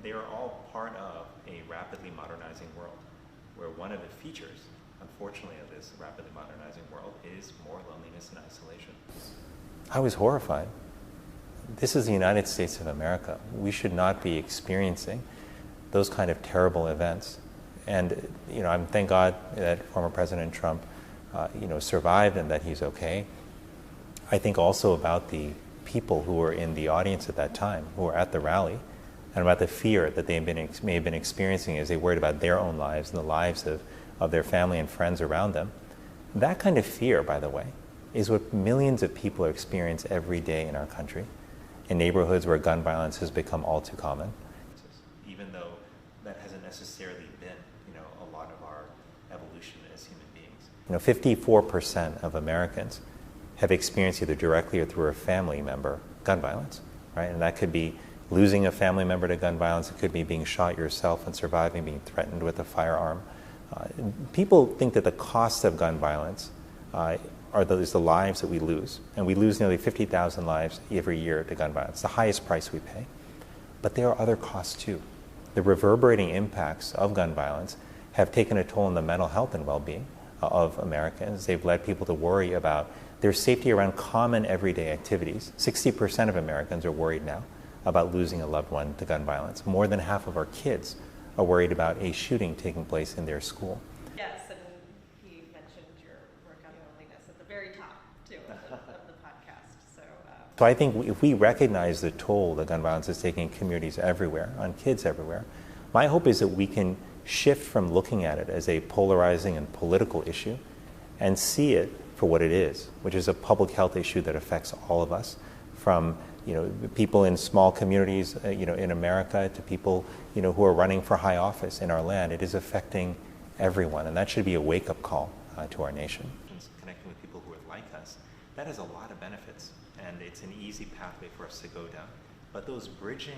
they are all part of a rapidly modernizing world, where one of the features, unfortunately, of this rapidly modernizing world is more loneliness and isolation. I was horrified. This is the United States of America. We should not be experiencing those kind of terrible events. And thank God that former President Trump, survived and that he's okay. I think also about the people who were in the audience at that time, who were at the rally, and about the fear that they may have been experiencing as they worried about their own lives and the lives of their family and friends around them. That kind of fear, by the way, is what millions of people experience every day in our country, in neighborhoods where gun violence has become all too common. Even though that hasn't necessarily been, a lot of our evolution as human beings. 54% of Americans have experienced either directly or through a family member gun violence, right? And that could be losing a family member to gun violence. It could be being shot yourself and surviving, being threatened with a firearm. People think that the cost of gun violence is the lives that we lose. And we lose nearly 50,000 lives every year to gun violence, the highest price we pay. But there are other costs too. The reverberating impacts of gun violence have taken a toll on the mental health and well-being of Americans. They've led people to worry about their safety around common everyday activities. 60% of Americans are worried now about losing a loved one to gun violence. More than half of our kids are worried about a shooting taking place in their school. Yes, and he mentioned your work on loneliness at the very top, too, of the podcast. So I think if we recognize the toll that gun violence is taking in communities everywhere, on kids everywhere, my hope is that we can shift from looking at it as a polarizing and political issue and see it for what it is, which is a public health issue that affects all of us, from people in small communities in America to people who are running for high office in our land. It is affecting everyone, and that should be a wake-up call to our nation. Connecting with people who are like us, that has a lot of benefits, and it's an easy pathway for us to go down. But those bridging